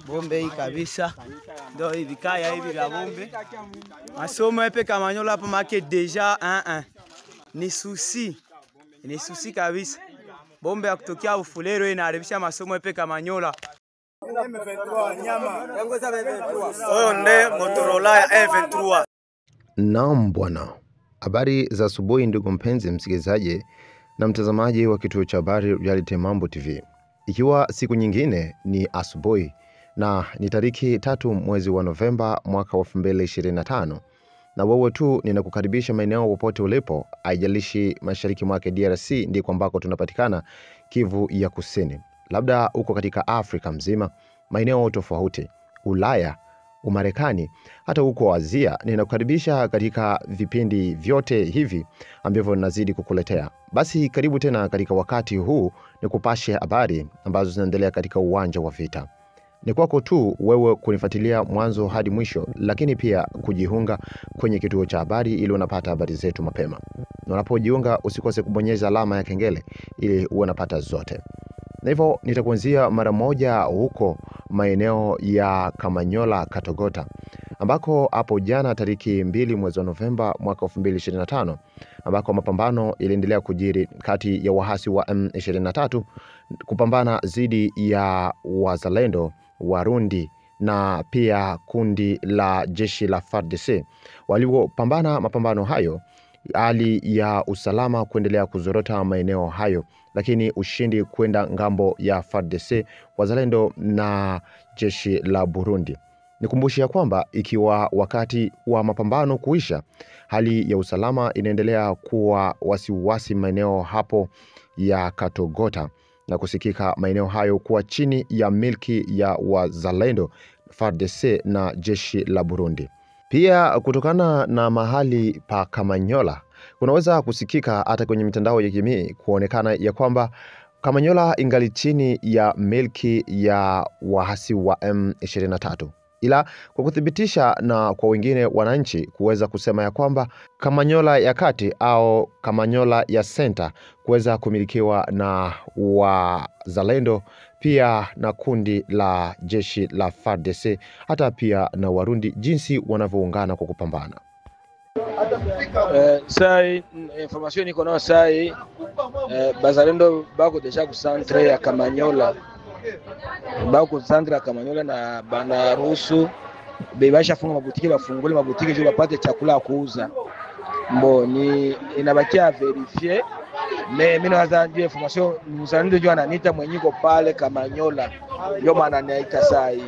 Bombe hii kabisa. Ndio hivi kaya hivi vya bombe. Masomo epe Kamanyola hapa make deja 1-1. Ni susi. Ni susi kabisa. Bombe ya kutokea Ufulero inaharibisha masomo epe Kamanyola. Oyo nde Motorola ya M23. Naam bwana. Habari za asubuhi ndugu mpenzi msikilizaji na mtazamaji wa kituo cha habari Reality Mambo TV. Ikiwa siku nyingine ni asubuhi na ni tariki 3 mwezi wa Novemba mwaka wa 2025. Na wewe tu ninakukaribisha maeneo popote ulipo, haijalishi mashariki mwake DRC ndiko ambako tunapatikana, Kivu ya Kusini. Labda uko katika Afrika mzima, maeneo tofauti, Ulaya, Umarekani, hata huko Asia, ninakukaribisha katika vipindi vyote hivi ambavyo ninazidi kukuletea. Basi karibu tena katika wakati huu nikupashe habari ambazo zinaendelea katika uwanja wa vita. Ni kwako tu wewe kunifuatilia mwanzo hadi mwisho, lakini pia kujiunga kwenye kituo cha habari ili unapata habari zetu mapema. Na unapojiunga usikose kubonyeza alama ya kengele ili unapata zote. Na hivyo nitakuanzia mara moja huko maeneo ya Kamanyola Katogota, ambako hapo jana tariki 2 mwezi wa Novemba mwaka 2025, ambako mapambano iliendelea kujiri kati ya wahasi wa M23 kupambana dhidi ya wazalendo Warundi na pia kundi la jeshi la FARDC. Walipopambana mapambano hayo, hali ya usalama kuendelea kuzorota maeneo hayo, lakini ushindi kwenda ngambo ya FARDC, wazalendo na jeshi la Burundi. Nikumbushia kwamba ikiwa wakati wa mapambano kuisha, hali ya usalama inaendelea kuwa wasiwasi maeneo hapo ya Katogota na kusikika maeneo hayo kuwa chini ya milki ya wazalendo FARDC na jeshi la Burundi. Pia kutokana na mahali pa Kamanyola kunaweza kusikika hata kwenye mitandao ya kijamii kuonekana ya kwamba Kamanyola ingali chini ya milki ya wahasi wa M23. Ila kwa kuthibitisha na kwa wengine wananchi kuweza kusema ya kwamba Kamanyola ya kati au Kamanyola ya center kuweza kumilikiwa na wazalendo pia na kundi la jeshi la FARDC, hata pia na Warundi jinsi wanavyoungana kwa kupambana. Sai information iko nayo sai bazalendo bako deja ku centre ya Kamanyola, bako centre ya Kamanyola na bana ruhusu bebasha funga mabutiki, bafungule mabutiki juu bapate chakula kuuza. Mbo ni inabakia verifier mimi naanza ndio information mzalendo juu ananiita mwenyiko pale Kamanyola, ndio maana anaita sai.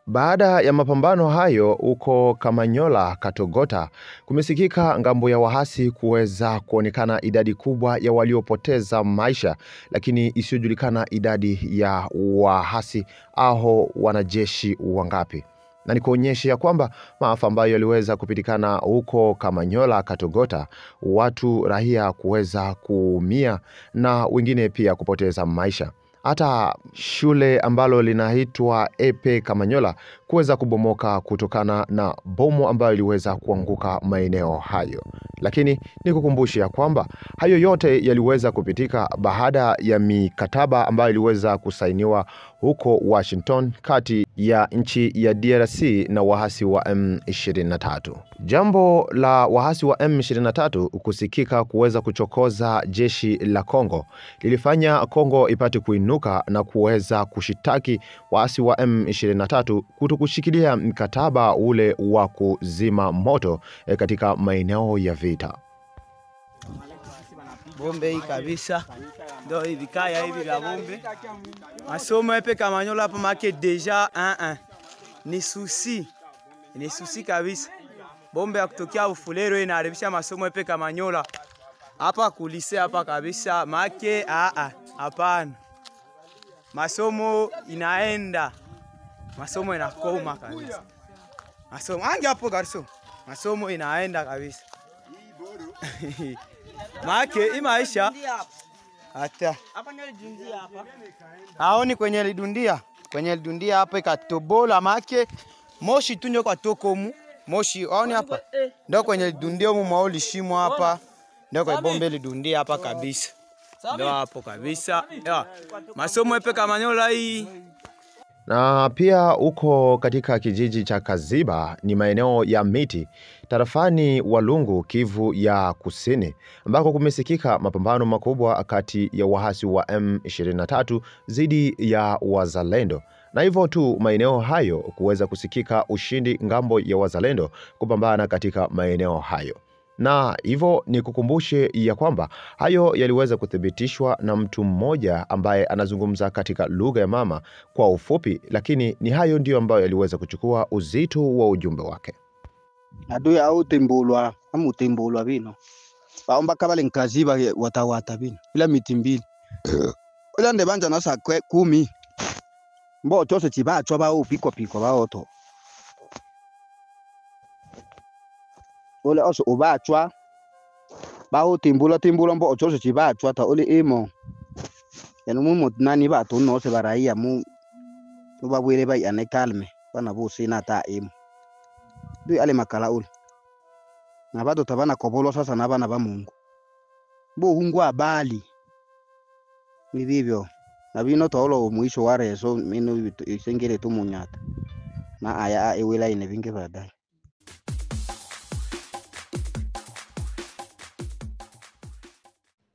Baada ya mapambano hayo uko Kamanyola Katogota, kumesikika ngambo ya wahasi kuweza kuonekana idadi kubwa ya waliopoteza maisha, lakini isiyojulikana idadi ya wahasi au wanajeshi wangapi. Na nikuonyeshe ya kwamba maafa ambayo yaliweza kupitikana huko Kamanyola Katogota, watu raia kuweza kuumia na wengine pia kupoteza maisha. Hata shule ambalo linaitwa Epe Kamanyola kuweza kubomoka kutokana na bomu ambayo iliweza kuanguka maeneo hayo. Lakini nikukumbusha kwamba hayo yote yaliweza kupitika baada ya mikataba ambayo iliweza kusainiwa huko Washington kati ya nchi ya DRC na wahasi wa M23. Jambo la wahasi wa M23 kusikika kuweza kuchokoza jeshi la Kongo lilifanya Kongo ipate kuinuka na kuweza kushitaki wahasi wa M23 kutokushikilia mkataba ule wa kuzima moto katika maeneo ya vita. Bombe hii kabisa. Ndio hivi kaya hivi vya bombe. Masomo epe Kamanyola hapa make deja 1-1. Ni susi. Ni susi kabisa. Bombe ya kutokea Ufulero inaharibisha masomo epe Kamanyola. Hapa kulise hapa kabisa make hapana. Masomo inaenda. Masomo inakoma kabisa. Masomo ange hapo garso. Masomo inaenda kabisa. Maake imaisha hata hapa ndio lidundia hapa. Haoni kwenye lidundia. Kwenye lidundia hapa ikatobola make moshi tunyo kwa tokomu. Moshi haoni hapa. Ndio kwenye lidundia mu maoli shimo hapa. Ndio kwa bombe lidundia hapa kabisa. Ndio hapo kabisa. Masomo epe Kamanyola hii Na pia huko katika kijiji cha Kaziba ni maeneo ya miti tarafani Walungu, Kivu ya Kusini, ambako kumesikika mapambano makubwa kati ya waasi wa M23 dhidi ya wazalendo, na hivyo tu maeneo hayo kuweza kusikika ushindi ngambo ya wazalendo kupambana katika maeneo hayo. Na hivyo ni kukumbushe ya kwamba hayo yaliweza kuthibitishwa na mtu mmoja ambaye anazungumza katika lugha ya mama kwa ufupi, lakini ni hayo ndio ambayo yaliweza kuchukua uzito wa ujumbe wake. Adui au tembulwa amu tembulwa bino baomba kabale Nkaziba watawata bino bila miti mbili ila ndebanja nasa 10 mbo chose chibacho bao piko baoto ole oso ubachwa bao timbula mbo chose chibachwa ta ole imo yanu mu nani bato no se baraia mu babwire bai ane kalme bana busi na ta imo dui ale makala ule na bado tabana kobolo sasa na bana ba Mungu bo hungwa abali vivyo na bino tolo mwisho wa reso mino isengere tu munyata na aya ewela ine vinge baadaye.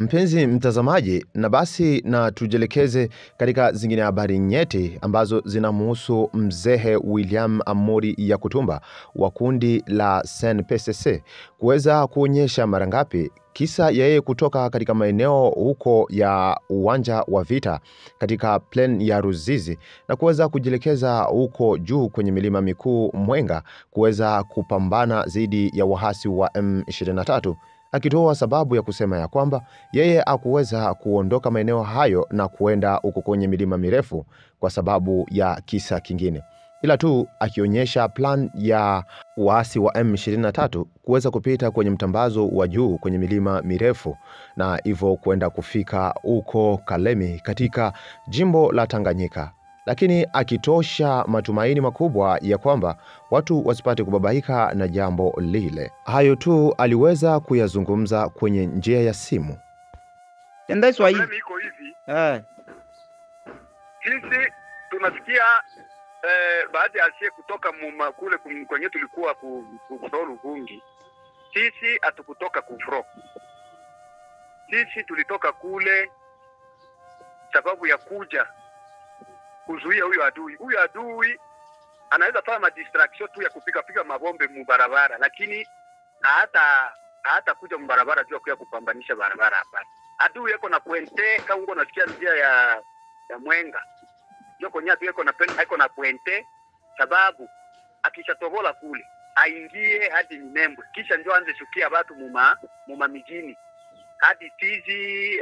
Mpenzi mtazamaji, na basi na tujelekeze katika zingine habari nyeti ambazo zinamhusu mzee William Amuri Yakutumba wa kundi la SNPCC kuweza kuonyesha mara ngapi kisa yeye kutoka katika maeneo huko ya uwanja wa vita katika plain ya Ruzizi na kuweza kujelekeza huko juu kwenye milima mikuu Mwenga kuweza kupambana dhidi ya wahasi wa M23, akitoa sababu ya kusema ya kwamba yeye hakuweza kuondoka maeneo hayo na kuenda huko kwenye milima mirefu kwa sababu ya kisa kingine, ila tu akionyesha plan ya waasi wa M23 kuweza kupita kwenye mtambazo wa juu kwenye milima mirefu na hivyo kwenda kufika huko Kalemi katika jimbo la Tanganyika, lakini akitosha matumaini makubwa ya kwamba watu wasipate kubabaika na jambo lile. Hayo tu aliweza kuyazungumza kwenye njia ya simu. Endeswa hivi. Iko hivi. Sisi tunasikia baadhi ya sie kutoka kule kwenye tulikuwa kutoru vungi. Sisi hatukutoka kufro. Sisi tulitoka kule sababu ya kuja kuzuia huyo adui. Huyo adui anaweza fanya distraction tu ya kupiga mabombe mubarabara, lakini hata kuja mubarabara juu ya kupambanisha barabara hapa. Adui yako na puente kama ungo nasikia njia ya Mwenga. Joko nyatu yako na puente sababu akishatobola kule aingie hadi Minembwe, kisha ndio anze shukia watu muma mijini hadi Fizi,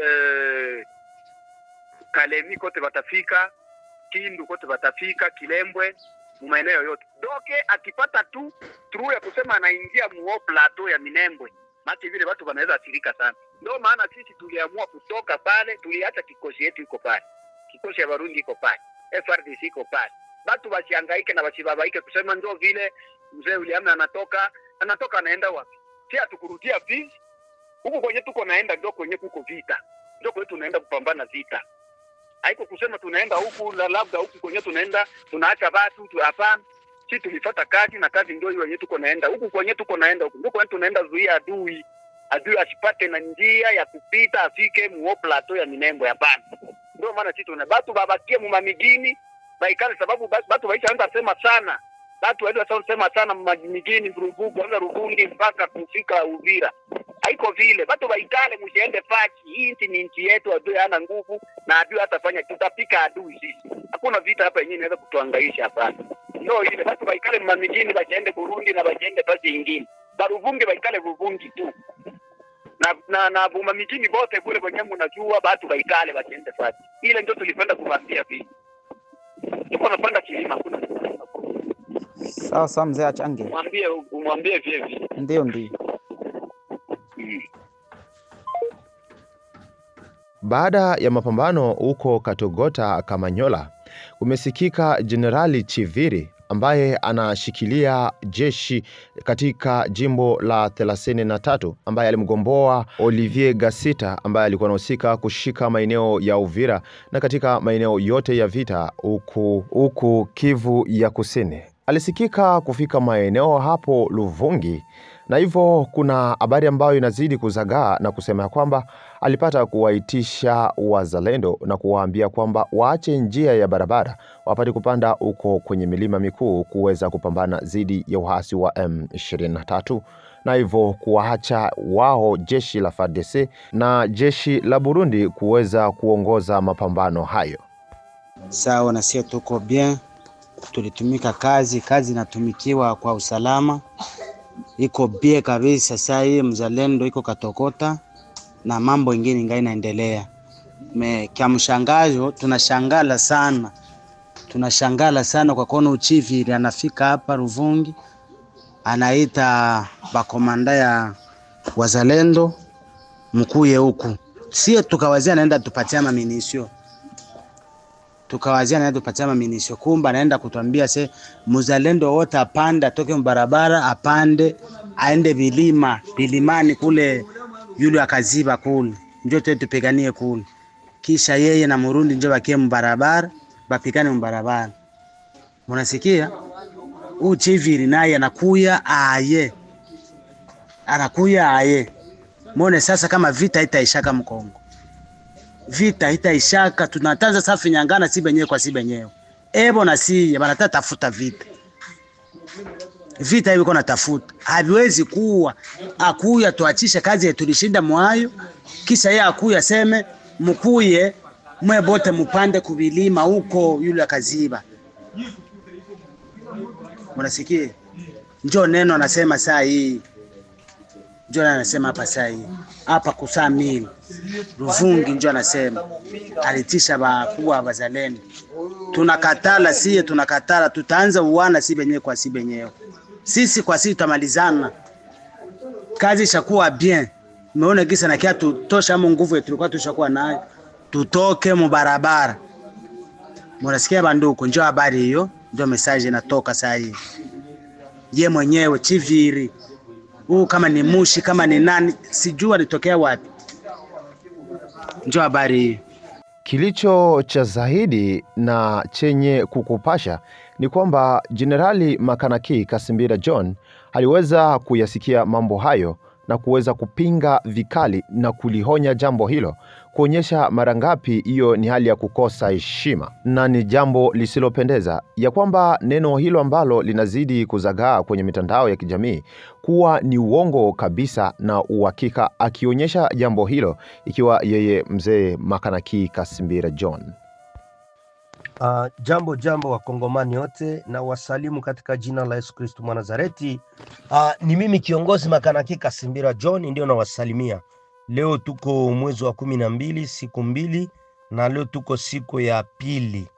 Kalemi kote watafika, Kindu kote watafika, Kilembwe, maeneo yote. Doke akipata tu true ya kusema anaingia muo plateau ya Minembwe, maki vile watu wanaweza athirika sana. Ndio maana sisi tuliamua kutoka pale, tuliacha kikosi yetu iko pale. Kikosi ya Warundi iko pale, FRDC iko pale. Watu wasihangaike na wasibabaike kusema ndio vile mzee William anatoka anaenda wapi? Si atukurudia Fizi. Huko kwenye tuko naenda ndio kwenye kuko vita. Ndio kwenye tunaenda kupambana vita. Haiko kusema tunaenda huku labda huku kwenye tunaenda tunaacha watu hapana. Sisi tulifuata kazi na kazi ndio hiyo yenyewe tuko naenda. Huku kwenye tuko naenda huku. Ndio kwenye tunaenda zuia adui. Adui asipate na njia ya kupita afike muo plateau ya Minembwe hapana. Ndio maana sisi tuna watu babakie mumamigini baikale sababu watu waishaanza sema sana. Watu waishaanza sema sana mumamigini Ruvubu kwanza Ruvundi mpaka kufika Uvira. Haiko vile. Watu waikale msiende fachi. Hii ni nchi yetu, adui hana nguvu na adui hatafanya, tutapika adui sisi. Hakuna vita hapa yenyewe inaweza kutuhangaisha hapana. Ndio ile watu waikale mumamigini baende Burundi na baende fasi nyingine. Baruvungi waikale Ruvungi tu. Na mumamigini bote kule kwenye mnajua watu waikale baende fasi. Ile ndio tulipenda kuwaambia pia. Tuko napanda kilima kuna. Sawa mzee achange. Mwambie vile. Ndio. Baada ya mapambano huko Katogota Kamanyola, kumesikika Generali Chiviri ambaye anashikilia jeshi katika jimbo la 33, ambaye alimgomboa Olivier Gasita ambaye alikuwa anahusika kushika maeneo ya Uvira na katika maeneo yote ya vita huku Kivu ya Kusini. Alisikika kufika maeneo hapo Luvungi, na hivyo kuna habari ambayo inazidi kuzagaa na kusema kwamba alipata kuwaitisha wazalendo na kuwaambia kwamba waache njia ya barabara wapate kupanda huko kwenye milima mikuu kuweza kupambana dhidi ya uhasi wa M23, na hivyo kuwaacha wao jeshi la FARDC na jeshi la Burundi kuweza kuongoza mapambano hayo. Sawa, na sio tuko bien, tulitumika kazi inatumikiwa kwa usalama, iko bie kabisa. Sasa hii mzalendo iko katokota na mambo ingine ingai inaendelea. Kwa mshangazo tunashangala sana kwa kuona uchiviri anafika hapa Ruvungi, anaita bakomanda ya wazalendo mkuye huku. Sio tukawazia naenda tupatia maminisio. Kumba anaenda kutuambia mzalendo wote apande, atoke mbarabara apande aende bilimani kule yule akaziba kule. Njoo tupiganie kule. Kisha yeye na Murundi njoo bakie mbarabara, bapigane mbarabara. Mnasikia? Uchiviri naye anakuya aye. Muone sasa kama vita itaishaka Mkongo. Vita itaishaka, tunatanza safi nyangana si benyewe kwa si benyewe. Ebo na siye banataka tafuta vita. Vita hiyo iko natafuta. Haviwezi kuwa akuya tuachishe kazi yetu tulishinda mwayo, kisha yeye akuya seme mkuye mwe bote mupande kubilima huko yule akaziba. Mnasikia? Njoo neno anasema saa hii. Njoo anasema hapa saa hii. Hapa kusamili Ruvungi njoo anasema alitisha bakubwa wa bazalendo. Tunakatala siye, tutaanza uwana si benyewe kwa si benyewe. Sisi kwa sisi tutamalizana. Kazi ishakuwa bien. Umeona gisa na kia tutosha nguvu yetu tulikuwa tushakuwa nayo. Tutoke mubarabara. Mnasikia banduku, njoo habari hiyo, ndio message inatoka saa hii. Ye mwenyewe chiviri. Kama ni mushi, kama ni nani, sijua litokea wapi. Njoo habari hiyo. Kilicho cha zaidi na chenye kukupasha ni kwamba Jenerali Makanaki Kasimbira John aliweza kuyasikia mambo hayo na kuweza kupinga vikali na kulihonya jambo hilo, kuonyesha mara ngapi hiyo ni hali ya kukosa heshima na ni jambo lisilopendeza, ya kwamba neno hilo ambalo linazidi kuzagaa kwenye mitandao ya kijamii kuwa ni uongo kabisa na uhakika, akionyesha jambo hilo ikiwa yeye mzee Makanaki Kasimbira John. Jambo wakongomani wote na wasalimu katika jina la Yesu Kristo mwa Nazareti. Ni mimi kiongozi Makanaki Kasimbira John ndio na wasalimia. Leo tuko mwezi wa 12 siku 2 na leo tuko siku ya pili.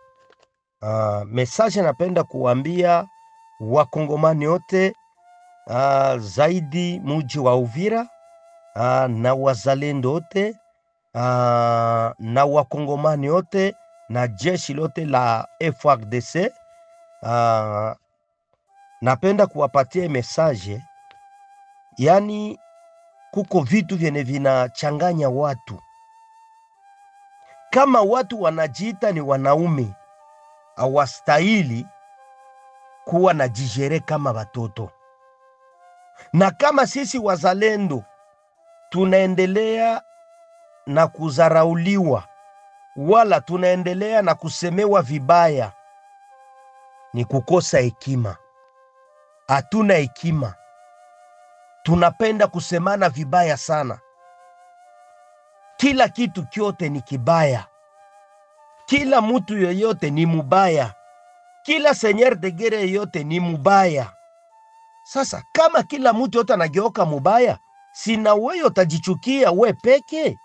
Message napenda kuambia wakongomani wote, zaidi muji wa Uvira, na wazalendo wote, na wakongomani wote na jeshi lote la FARDC. Napenda kuwapatia message, yani kuko vitu vyene vinachanganya watu. Kama watu wanajiita ni wanaume, hawastahili kuwa na jijere kama watoto. Na kama sisi wazalendo tunaendelea na kuzarauliwa wala tunaendelea na kusemewa vibaya, ni kukosa hekima. Hatuna hekima. Tunapenda kusemana vibaya sana. Kila kitu kyote ni kibaya. Kila mtu yoyote ni mubaya. Kila seigneur de guerre yote ni mubaya. Sasa kama kila mtu yote anageuka mubaya, sina wewe utajichukia we peke?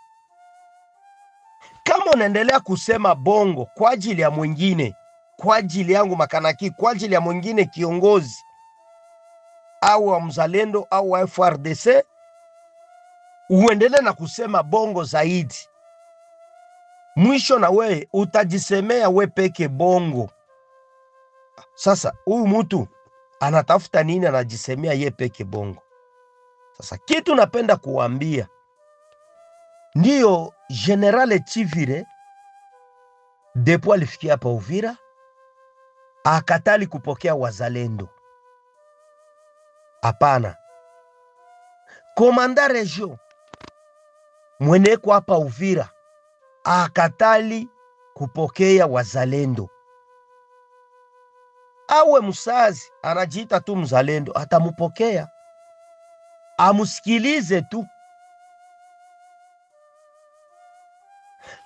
Kama unaendelea kusema bongo kwa ajili ya mwingine, kwa ajili yangu Makanaki, kwa ajili ya mwingine kiongozi au wa mzalendo au wa FARDC, uendelee na kusema bongo zaidi, mwisho na we utajisemea we peke bongo. Sasa huyu mtu anatafuta nini? Anajisemea ye peke bongo. Sasa kitu napenda kuambia, ndiyo General Chivire depo alifikia hapa Uvira, akatali kupokea wazalendo. Hapana. Komanda region mweneko hapa Uvira akatali kupokea wazalendo. Awe Musazi anajiita tu mzalendo, atamupokea, amusikilize tu.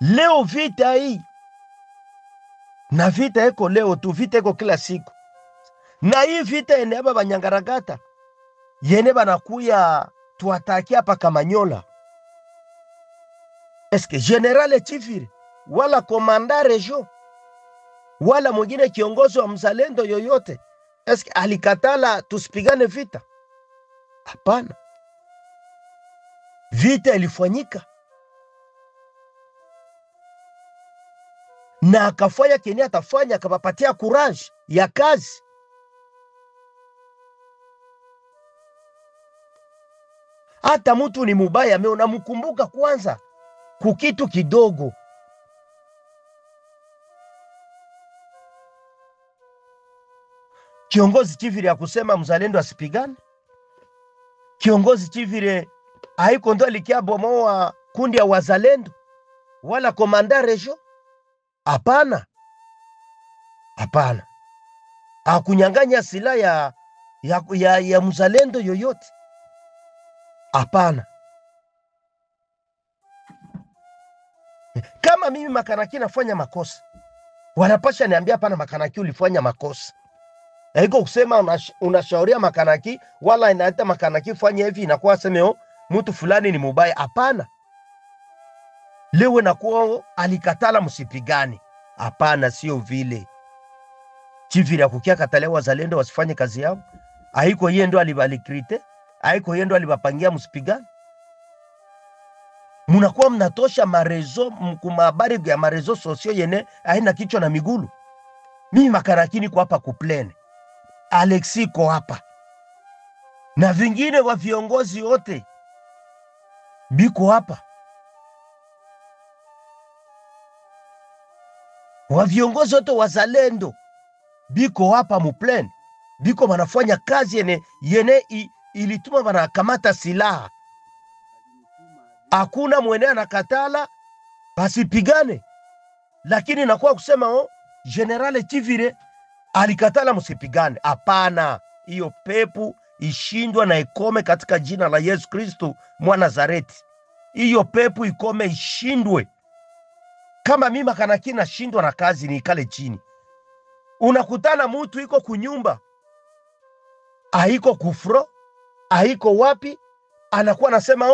Leo vita hii, na vita eko leo tu, vita eko kila siku. Na hii vita ene haba Banyangaragata yene banakuya tuataki hapa Kamanyola. Eske General Chivire wala komanda region wala mwingine kiongozi wa mzalendo yoyote eske alikatala tusipigane vita? Hapana. Vita ilifanyika na akafanya kenye atafanya, akapapatia courage ya kazi. Hata mtu ni mubaya me unamkumbuka kwanza kukitu kidogo. Kiongozi Chivire ya kusema mzalendo asipigane? Kiongozi Chivire haiko ndo alikia bomoa kundi ya wazalendo wala komanda region? Hapana. Hapana. Hakunyang'anya silaha ya mzalendo yoyote. Hapana. Kama mimi Makanaki nafanya makosa, wanapasha niambia hapana, Makanaki ulifanya makosa. Haiko kusema unashauria Makanaki wala inaita Makanaki fanya hivi inakuwa semeo mtu fulani ni mubaya. Hapana. Lewe na kuo alikatala msipigani. Hapana, sio vile. Chivire akukia katalia wazalendo wasifanye kazi yao. Haiko yeye ndo alibalikrite, haiko yeye ndo alibapangia msipigani. Munakuwa mnatosha marezo mkumabari ya marezo sosio yene haina kichwa na migulu. Mimi Makanaki niko hapa kuplene, Alexi ko hapa na vingine wa viongozi wote biko hapa. Wa viongozi wote wazalendo biko hapa muplene, biko manafanya kazi yene ilituma banakamata silaha. Hakuna mwene anakatala basi pigane. Lakini nakuwa kusema General Chivire alikatala msipigane. Hapana. Hiyo pepu ishindwa na ikome katika jina la Yesu Kristo mwa Nazareti. Hiyo pepu ikome ishindwe. Kama mimi Makanaki nashindwa na kazi ni ikale chini. Unakutana mtu iko kunyumba, haiko kufro, haiko wapi, anakuwa nasema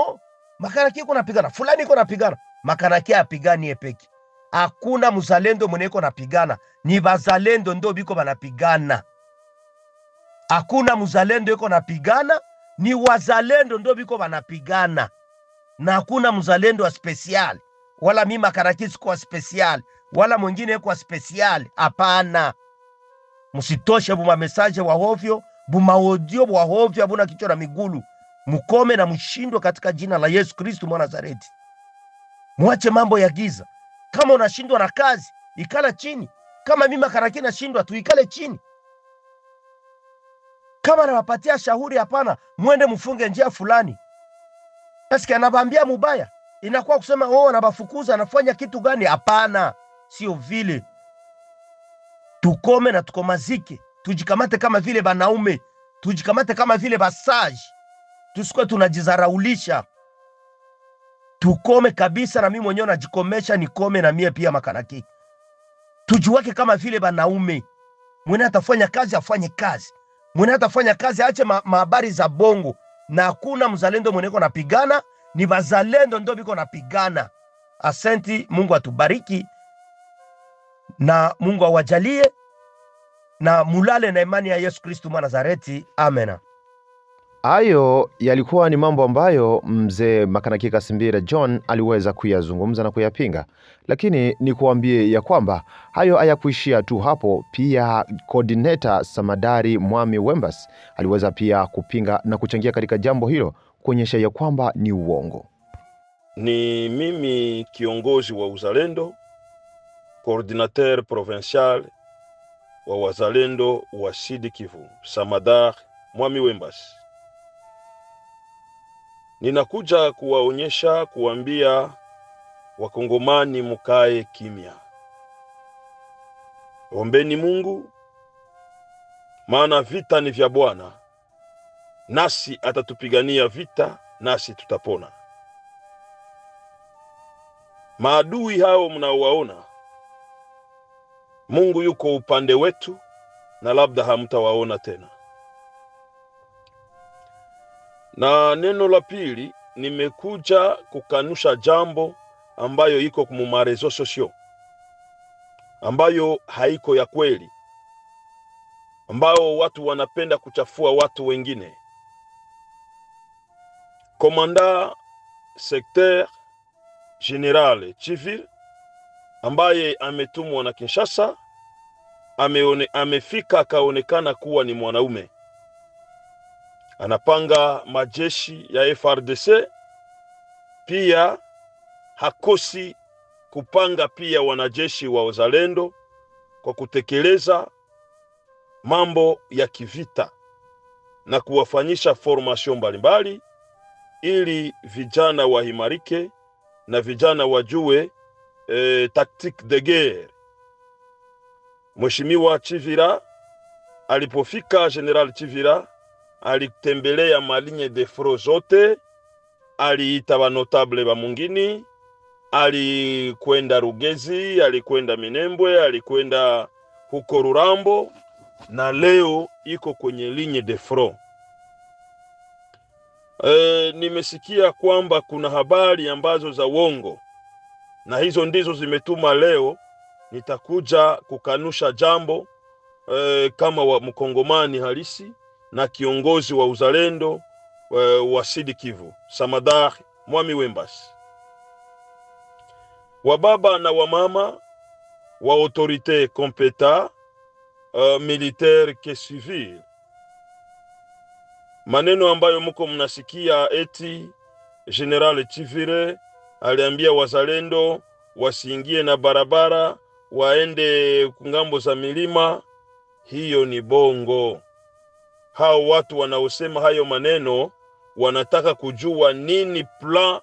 Makanaki iko napigana, fulani iko napigana. Makanaki apigani epeki. Hakuna mzalendo mwenye iko napigana, ni bazalendo ndo biko banapigana. Hakuna mzalendo iko napigana, ni wazalendo ndo biko banapigana. Na hakuna mzalendo wa special, wala mimi Makanaki siko special, wala mwingine yuko special. Hapana. Msitoshe buma message wa hovyo, buma audio wa hovyo, abuna kichwa na migulu. Mukome na mshindwe katika jina la Yesu Kristo mwa Nazareti. Mwache mambo ya giza. Kama unashindwa na kazi, ikala chini. Kama mimi Makanaki nashindwa, tuikale chini. Kama nawapatia shauri, hapana, mwende mfunge njia fulani. Eske anabambia mubaya, inakuwa kusema anabafukuza, anafanya kitu gani? Hapana, sio vile. Tukome na tukomazike. Tujikamate kama vile banaume. Tujikamate kama vile basaji. Tusikuwe tunajizaraulisha. Tukome kabisa, na mimi mwenyewe najikomesha nikome na mie pia Makanaki. Tujiweke kama vile banaume. Mwene atafanya kazi afanye kazi. Mwene atafanya kazi aache mahabari za bongo. Na hakuna mzalendo mweneko napigana, ni bazalendo ndo biko napigana. Asante, Mungu atubariki na Mungu awajalie na mulale na imani ya Yesu Kristo mwa Nazareti. Amen. Hayo yalikuwa ni mambo ambayo mzee Makanaki Kasimbira John aliweza kuyazungumza na kuyapinga, lakini ni kuambie ya kwamba hayo hayakuishia tu hapo. Pia coordinator Samadari Mwami Wembas aliweza pia kupinga na kuchangia katika jambo hilo, kuonyesha ya kwamba ni uongo. Ni mimi kiongozi wa uzalendo, coordinateur provincial wa wazalendo wa Sud Kivu, Samadari Mwami Wembas. Ninakuja kuwaonyesha, kuambia wakongomani mukae kimya. Ombeni Mungu, maana vita ni vya Bwana, nasi atatupigania vita, nasi tutapona. Maadui hao mnaowaona, Mungu yuko upande wetu na labda hamtawaona tena. Na neno la pili, nimekuja kukanusha jambo ambayo iko kwa reseaux sociaux, ambayo haiko ya kweli, ambao watu wanapenda kuchafua watu wengine. Komanda secteur general Chivir ambaye ametumwa na Kinshasa amefika akaonekana kuwa ni mwanaume. Anapanga majeshi ya FRDC, pia hakosi kupanga pia wanajeshi wa uzalendo kwa kutekeleza mambo ya kivita na kuwafanyisha formation mbalimbali ili vijana wahimarike na vijana wajue tactique de guerre. Mheshimiwa Chivira alipofika, General Chivira alitembelea maligne de front zote, aliita ba notable ba mungini, alikwenda Rugezi, alikwenda Minembwe, alikwenda huko Rurambo, na leo iko kwenye ligne de front. Nimesikia kwamba kuna habari ambazo za uongo, na hizo ndizo zimetuma leo nitakuja kukanusha jambo kama wa mkongomani halisi na kiongozi wa uzalendo wa Sud Kivu, Samadari Mwami Wembas. Wababa na wamama wa autorité compétent militaire que civil, maneno ambayo mko mnasikia eti General Chivire aliambia wazalendo wasiingie na barabara, waende kungambo za milima, hiyo ni bongo. Hao watu wanaosema hayo maneno wanataka kujua nini plan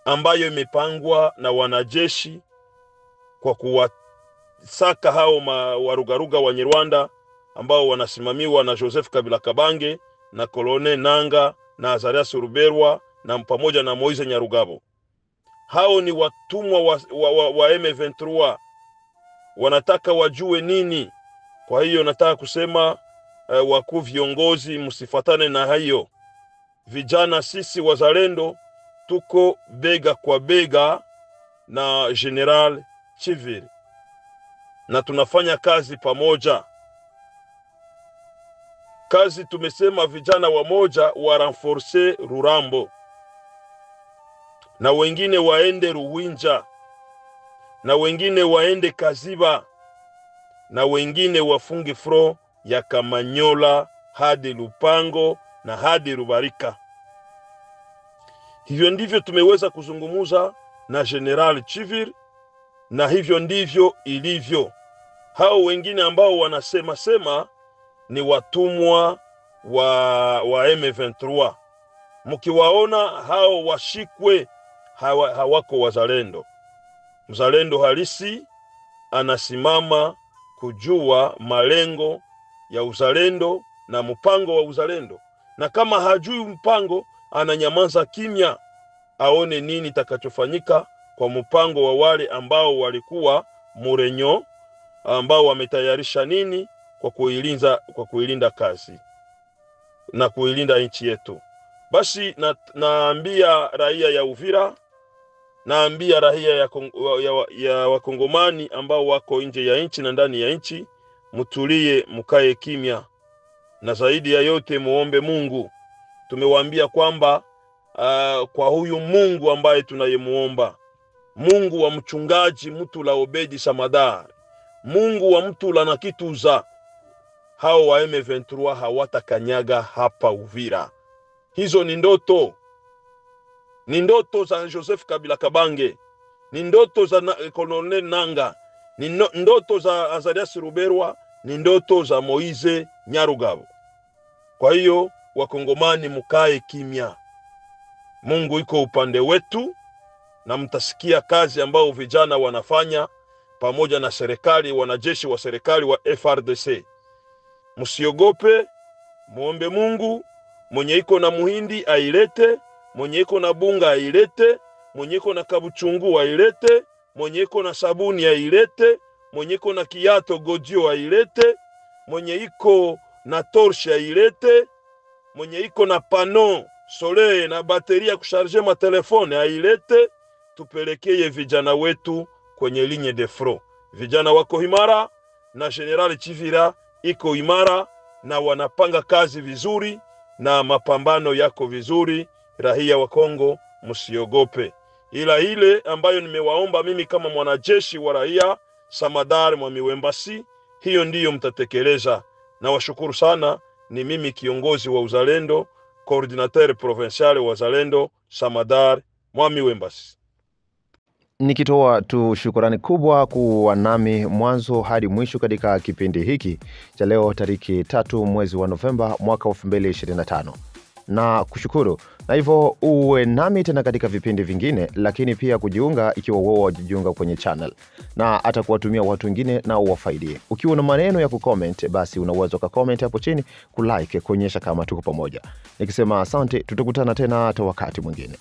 ambayo imepangwa na wanajeshi kwa kuwasaka hao warugaruga wa Nyarwanda ambao wanasimamiwa na Joseph Kabila Kabange na Colonel Nanga na Azarias Ruberwa na pamoja na Moise Nyarugabo. Hao ni watumwa wa M23, wanataka wajue nini. Kwa hiyo nataka kusema wakuu viongozi, msifatane na hayo. Vijana sisi wazalendo tuko bega kwa bega na General Chiviri na tunafanya kazi pamoja. Kazi tumesema vijana wamoja wa renforcer Rurambo, na wengine waende Ruwinja, na wengine waende Kaziba, na wengine wafunge front ya Kamanyola hadi Lupango na hadi Rubarika. Hivyo ndivyo tumeweza kuzungumuza na General Chivir, na hivyo ndivyo ilivyo. Hao wengine ambao wanasema ni watumwa wa M23, mkiwaona hao washikwe, hawako wazalendo. Mzalendo halisi anasimama kujua malengo ya uzalendo na mpango wa uzalendo, na kama hajui mpango ananyamaza kimya, aone nini takachofanyika kwa mpango wa wale ambao walikuwa Murenyo, ambao wametayarisha nini kwa kuilinda kazi na kuilinda nchi yetu. Basi naambia raia ya Uvira, naambia raia ya wakongomani ambao wako nje ya nchi na ndani ya nchi, mutulie, mukae kimya. na zaidi ya yote muombe Mungu. Tumewaambia kwamba kwa huyu Mungu ambaye tunayemuomba, Mungu wa mchungaji Mutula Obedi Samadar, Mungu wa Mutula na Kituza, hao wa M23 hawatakanyaga hapa Uvira. Hizo ni ndoto. Ni ndoto za Joseph Kabila Kabange, ni ndoto za Colonel Nanga, ni ndoto za Azarias Ruberwa, ni ndoto za Moize Nyarugabo. Kwa hiyo wakongomani mukae kimya. Mungu iko upande wetu, na mtasikia kazi ambao vijana wanafanya pamoja na serikali, wanajeshi wa serikali wa FRDC. Msiogope, muombe Mungu. Mwenye iko na muhindi ailete, mwenye iko na bunga ailete, mwenye iko na kabuchungu ailete, mwenye iko na sabuni ailete, mwenye iko na kiato godio ailete, mwenye iko na torche ailete, mwenye iko na pano soleil na bateria kusharge ma telefone ailete. Tupelekeye vijana wetu kwenye ligne de front. Vijana wako imara na General Chivira iko imara na wanapanga kazi vizuri na mapambano yako vizuri. Raia wa Kongo msiogope. Ila ile ambayo nimewaomba mimi kama mwanajeshi wa raia Samadar Mwami Wembasi, hiyo ndiyo mtatekeleza. Na washukuru sana. Ni mimi kiongozi wa Uzalendo, coordinateur provincial wa Uzalendo Samadar Mwami Wembasi. Nikitoa tu shukrani kubwa kuwa nami mwanzo hadi mwisho katika kipindi hiki cha leo tariki 3 mwezi wa Novemba mwaka 2025. Na kushukuru. Na hivyo uwe nami tena katika vipindi vingine, lakini pia kujiunga ikiwa wewe wajiunga kwenye channel. Na hata kuwatumia watu wengine na uwafaidie. Ukiwa na maneno ya kucomment, basi unaweza kucomment hapo chini, kulike, kuonyesha kama tuko pamoja. Nikisema asante, tutakutana tena hata wakati mwingine.